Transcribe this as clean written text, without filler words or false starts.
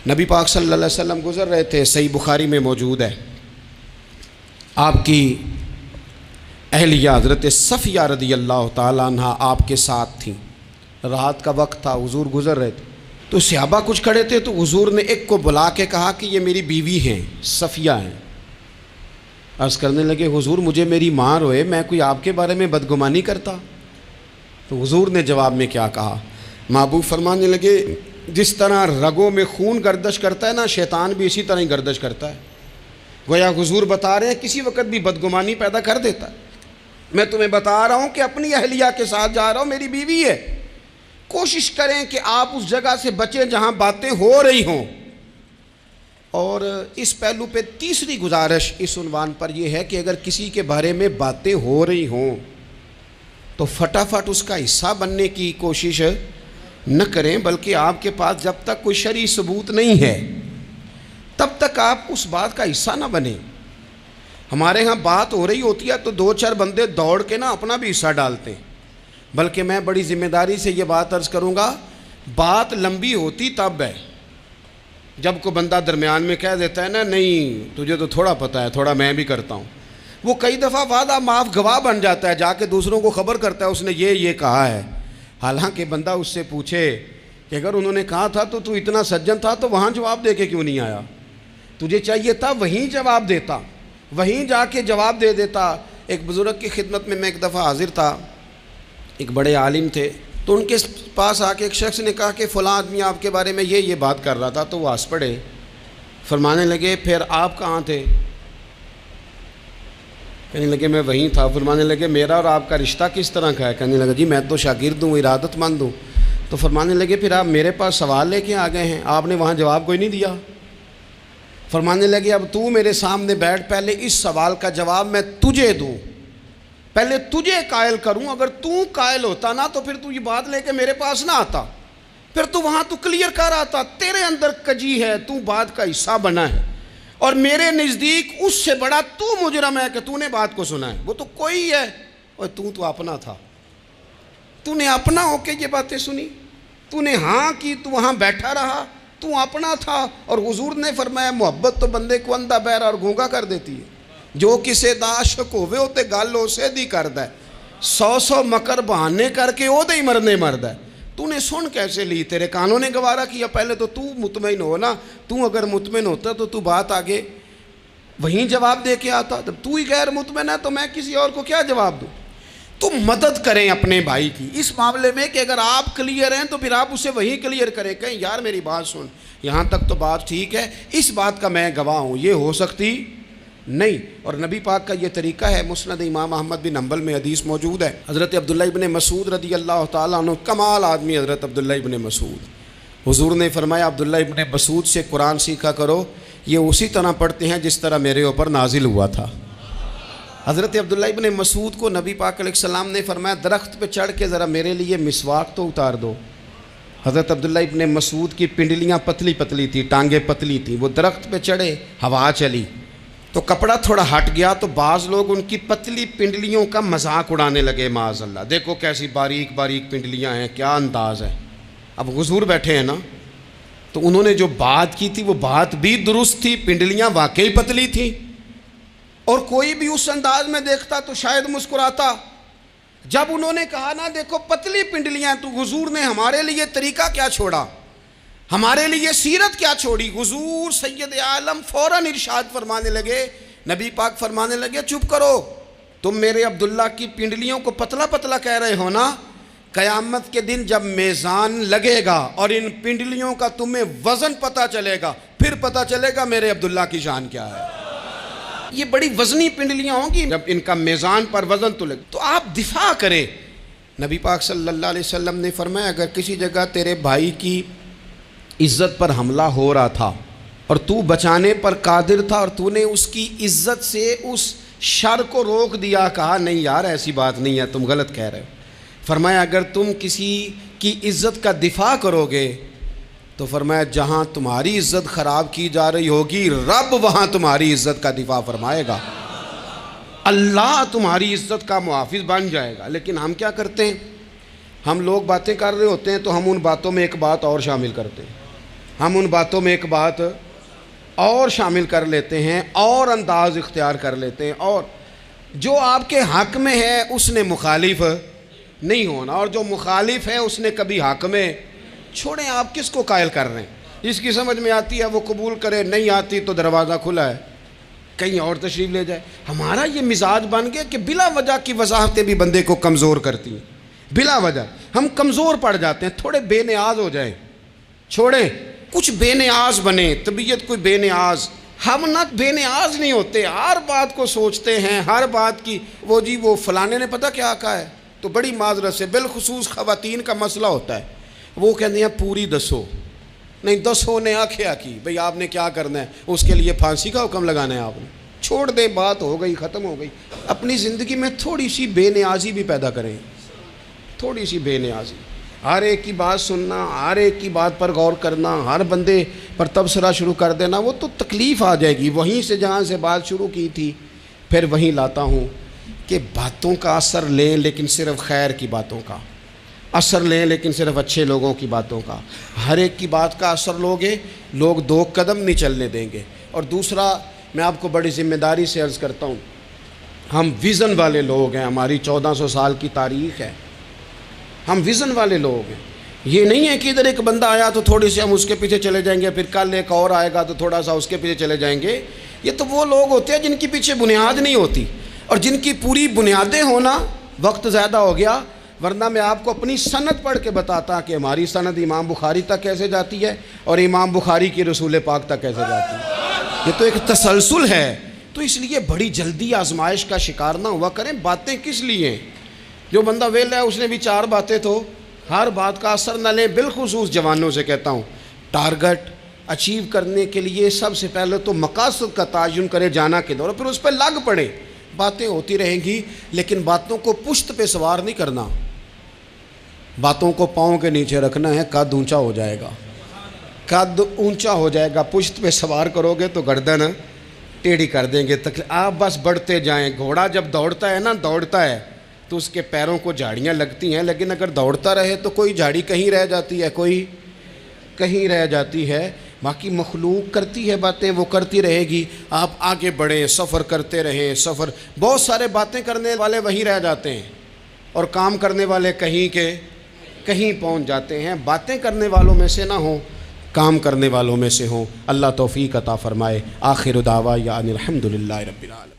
نبی پاک صلی اللہ علیہ وسلم گزر رہے تھے، صحیح بخاری میں موجود ہے، آپ کی اہلیہ حضرت صفیہ رضی اللہ تعالیٰ عنہ آپ کے ساتھ تھیں، رات کا وقت تھا، حضور گزر رہے تھے تو صحابہ کچھ کھڑے تھے، تو حضور نے ایک کو بلا کے کہا کہ یہ میری بیوی ہیں، صفیہ ہیں۔ عرض کرنے لگے حضور مجھے میری ماں روئے، میں کوئی آپ کے بارے میں بدگمانی کرتا؟ تو حضور نے جواب میں کیا کہا؟ محبوب فرمانے لگے جس طرح رگوں میں خون گردش کرتا ہے نا، شیطان بھی اسی طرح ہی گردش کرتا ہے۔ گویا حضور بتا رہے ہیں کسی وقت بھی بدگمانی پیدا کر دیتا ہے۔ میں تمہیں بتا رہا ہوں کہ اپنی اہلیہ کے ساتھ جا رہا ہوں، میری بیوی ہے، کوشش کریں کہ آپ اس جگہ سے بچیں جہاں باتیں ہو رہی ہوں۔ اور اس پہلو پہ تیسری گزارش اس عنوان پر یہ ہے کہ اگر کسی کے بارے میں باتیں ہو رہی ہوں تو فٹافٹ اس کا حصہ بننے کی کوشش نہ کریں، بلکہ آپ کے پاس جب تک کوئی شرعی ثبوت نہیں ہے تب تک آپ اس بات کا حصہ نہ بنیں۔ ہمارے ہاں بات ہو رہی ہوتی ہے تو دو چار بندے دوڑ کے نا اپنا بھی حصہ ڈالتے ہیں، بلکہ میں بڑی ذمہ داری سے یہ بات عرض کروں گا، بات لمبی ہوتی تب ہے جب کوئی بندہ درمیان میں کہہ دیتا ہے نا نہیں تجھے تو تھوڑا پتہ ہے، تھوڑا میں بھی کرتا ہوں۔ وہ کئی دفعہ وعدہ معاف گواہ بن جاتا ہے، جا کے دوسروں کو خبر کرتا ہے اس نے یہ کہا ہے، حالانکہ بندہ اس سے پوچھے کہ اگر انہوں نے کہا تھا تو اتنا سجن تھا تو وہاں جواب دے کے کیوں نہیں آیا؟ تجھے چاہیے تھا وہیں جواب دیتا، وہیں جا کے جواب دے دیتا۔ ایک بزرگ کی خدمت میں ایک دفعہ حاضر تھا، ایک بڑے عالم تھے، تو ان کے پاس آ کے ایک شخص نے کہا کہ فلاں آدمی آپ کے بارے میں یہ بات کر رہا تھا، تو وہ ہنس پڑے، فرمانے لگے پھر آپ کہاں تھے؟ کہنے لگے میں وہیں تھا۔ فرمانے لگے میرا اور آپ کا رشتہ کس طرح کا ہے؟ کہنے لگا جی میں تو شاگرد ہوں، ارادت مند ہوں۔ تو فرمانے لگے پھر آپ میرے پاس سوال لے کے آ گئے ہیں، آپ نے وہاں جواب کوئی نہیں دیا۔ فرمانے لگے اب تو میرے سامنے بیٹھ، پہلے اس سوال کا جواب میں تجھے دوں، پہلے تجھے قائل کروں۔ اگر تو قائل ہوتا نا تو پھر تو یہ بات لے کے میرے پاس نہ آتا، پھر تو وہاں تو کلیئر کر آتا، تیرے اندر کجی ہے، تو بات کا حصہ بنا ہے، اور میرے نزدیک اس سے بڑا تو مجرم ہے کہ تو نے بات کو سنا ہے۔ وہ تو کوئی ہے، اور تو اپنا تھا، تو نے اپنا ہو کے یہ باتیں سنی، تو نے ہاں کی، تو وہاں بیٹھا رہا، تو اپنا تھا۔ اور حضور نے فرمایا محبت تو بندے کو اندھا بہرا اور گونگا کر دیتی ہے، جو کسے دا عاشق ہوئے ہوتے گالو سے دی کرد ہے، 100 مکر بہانے کر کے او دے ہی مرنے مرد ہے۔ تو نے سن کیسے لی؟ تیرے کانوں نے گوارا کیا؟ پہلے تو مطمئن ہو نا، تو اگر مطمئن ہوتا تو بات آگے وہیں جواب دے کے آتا۔ جب تو ہی غیر مطمئن ہے تو میں کسی اور کو کیا جواب دوں؟ تو مدد کریں اپنے بھائی کی اس معاملے میں کہ اگر آپ کلیئر ہیں تو پھر آپ اسے وہیں کلیئر کریں، کہیں یار میری بات سن، یہاں تک تو بات ٹھیک ہے، اس بات کا میں گواہ ہوں، یہ ہو سکتی نہیں۔ اور نبی پاک کا یہ طریقہ ہے، مسند امام احمد بن حنبل میں حدیث موجود ہے، حضرت عبداللہ ابن مسعود رضی اللہ تعالیٰ عنہ، کمال آدمی حضرت عبداللہ ابن مسعود، حضور نے فرمایا عبداللہ ابن مسعود سے قرآن سیکھا کرو، یہ اسی طرح پڑھتے ہیں جس طرح میرے اوپر نازل ہوا تھا۔ حضرت عبداللہ ابن مسعود کو نبی پاک علیہ السلام نے فرمایا درخت پہ چڑھ کے ذرا میرے لیے مسواک تو اتار دو۔ حضرت عبداللہ ابن مسعود کی پنڈلیاں پتلی پتلی تھی، ٹانگیں پتلی تھیں، وہ درخت پہ چڑھے، ہوا چلی تو کپڑا تھوڑا ہٹ گیا، تو بعض لوگ ان کی پتلی پنڈلیوں کا مذاق اڑانے لگے، معاذ اللہ، دیکھو کیسی باریک باریک پنڈلیاں ہیں، کیا انداز ہے۔ اب حضور بیٹھے ہیں نا، تو انہوں نے جو بات کی تھی وہ بات بھی درست تھی، پنڈلیاں واقعی پتلی تھیں، اور کوئی بھی اس انداز میں دیکھتا تو شاید مسکراتا۔ جب انہوں نے کہا نا دیکھو پتلی پنڈلیاں، تو حضور نے ہمارے لیے طریقہ کیا چھوڑا، ہمارے لیے سیرت کیا چھوڑی۔ حضور سید عالم فوراً ارشاد فرمانے لگے، نبی پاک فرمانے لگے چپ کرو، تم میرے عبداللہ کی پنڈلیوں کو پتلا پتلا کہہ رہے ہو نا، قیامت کے دن جب میزان لگے گا اور ان پنڈلیوں کا تمہیں وزن پتہ چلے گا، پھر پتہ چلے گا میرے عبداللہ کی شان کیا ہے۔ یہ بڑی وزنی پنڈلیاں ہوں گی، جب ان کا میزان پر وزن تلے تو آپ دفاع کریں۔ نبی پاک صلی اللہ علیہ وسلم نے فرمایا اگر کسی جگہ تیرے بھائی کی عزت پر حملہ ہو رہا تھا اور تو بچانے پر قادر تھا اور تو نے اس کی عزت سے اس شر کو روک دیا، کہا نہیں یار ایسی بات نہیں ہے، تم غلط کہہ رہے ہو، فرمایا اگر تم کسی کی عزت کا دفاع کرو گے تو فرمایا جہاں تمہاری عزت خراب کی جا رہی ہوگی رب وہاں تمہاری عزت کا دفاع فرمائے گا، اللہ تمہاری عزت کا محافظ بن جائے گا۔ لیکن ہم کیا کرتے ہیں، ہم لوگ باتیں کر رہے ہوتے ہیں تو ہم ان باتوں میں ایک بات اور شامل کرتے ہیں، ہم ان باتوں میں ایک بات اور شامل کر لیتے ہیں اور انداز اختیار کر لیتے ہیں، اور جو آپ کے حق میں ہے اس نے مخالف نہیں ہونا، اور جو مخالف ہے اس نے کبھی حق میں چھوڑیں۔ آپ کس کو قائل کر رہے ہیں؟ جس کی سمجھ میں آتی ہے وہ قبول کرے، نہیں آتی تو دروازہ کھلا ہے، کہیں اور تشریف لے جائے۔ ہمارا یہ مزاج بن گیا کہ بلا وجہ کی وضاحتیں بھی بندے کو کمزور کرتی ہیں، بلا وجہ ہم کمزور پڑ جاتے ہیں۔ تھوڑے بے نیاز ہو جائیں، چھوڑیں، کچھ بے نیاز بنیں، طبیعت کوئی بے نیاز۔ ہم نہ بے نیاز نہیں ہوتے، ہر بات کو سوچتے ہیں، ہر بات کی وہ جی وہ فلانے نے پتہ کیا کہا ہے، تو بڑی معذرت سے بالخصوص خواتین کا مسئلہ ہوتا ہے، وہ کہتے ہیں پوری دسو، نہیں دسو نے آکھیا کی، بھئی آپ نے کیا کرنا ہے، اس کے لیے پھانسی کا حکم لگانا ہے آپ نے؟ چھوڑ دیں، بات ہو گئی، ختم ہو گئی۔ اپنی زندگی میں تھوڑی سی بے نیازی بھی پیدا کریں، تھوڑی سی بے نیازی، ہر ایک کی بات سننا، ہر ایک کی بات پر غور کرنا، ہر بندے پر تبصرہ شروع کر دینا، وہ تو تکلیف آ جائے گی۔ وہیں سے جہاں سے بات شروع کی تھی پھر وہیں لاتا ہوں کہ باتوں کا اثر لیں لیکن صرف خیر کی باتوں کا اثر لیں، لیکن صرف اچھے لوگوں کی باتوں کا۔ ہر ایک کی بات کا اثر لوگے، لوگ دو قدم نہیں چلنے دیں گے۔ اور دوسرا، میں آپ کو بڑی ذمہ داری سے عرض کرتا ہوں، ہم ویژن والے لوگ ہیں، ہماری 1400 سال کی تاریخ ہے، ہم ویژن والے لوگ ہیں۔ یہ نہیں ہے کہ ادھر ایک بندہ آیا تو تھوڑی سی ہم اس کے پیچھے چلے جائیں گے، پھر کل ایک اور آئے گا تو تھوڑا سا اس کے پیچھے چلے جائیں گے۔ یہ تو وہ لوگ ہوتے ہیں جن کے پیچھے بنیاد نہیں ہوتی، اور جن کی پوری بنیادیں ہونا۔ وقت زیادہ ہو گیا، ورنہ میں آپ کو اپنی سند پڑھ کے بتاتا کہ ہماری سند امام بخاری تک کیسے جاتی ہے اور امام بخاری کی رسول پاک تک کیسے جاتی ہے۔ یہ تو ایک تسلسل ہے۔ تو اس لیے بڑی جلدی آزمائش کا شکار نہ ہوا کریں۔ باتیں کس لیے ہیں؟ جو بندہ ویلا ہے اس نے بھی 4 باتیں تو ہر بات کا اثر نہ لیں۔ بالخصوص جوانوں سے کہتا ہوں، ٹارگٹ اچیو کرنے کے لیے سب سے پہلے تو مقاصد کا تعین کرے، جانا کے دور، پھر اس پہ لگ پڑے۔ باتیں ہوتی رہیں گی لیکن باتوں کو پشت پہ سوار نہیں کرنا، باتوں کو پاؤں کے نیچے رکھنا ہے، قد اونچا ہو جائے گا، قد اونچا ہو جائے گا۔ پشت پہ سوار کرو گے تو گردن ٹیڑھی کر دیں گے۔ آپ بس بڑھتے جائیں۔ گھوڑا جب دوڑتا ہے نا، دوڑتا ہے تو اس کے پیروں کو جھاڑیاں لگتی ہیں، لیکن اگر دوڑتا رہے تو کوئی جھاڑی کہیں رہ جاتی ہے، کوئی کہیں رہ جاتی ہے۔ باقی مخلوق کرتی ہے باتیں، وہ کرتی رہے گی۔ آپ آگے بڑھیں، سفر کرتے رہیں۔ سفر بہت سارے باتیں کرنے والے وہیں رہ جاتے ہیں اور کام کرنے والے کہیں کے کہیں پہنچ جاتے ہیں۔ باتیں کرنے والوں میں سے نہ ہوں، کام کرنے والوں میں سے ہوں۔ اللہ توفیق عطا فرمائے۔ آخر دعوانا ان الحمد للہ رب العالمین۔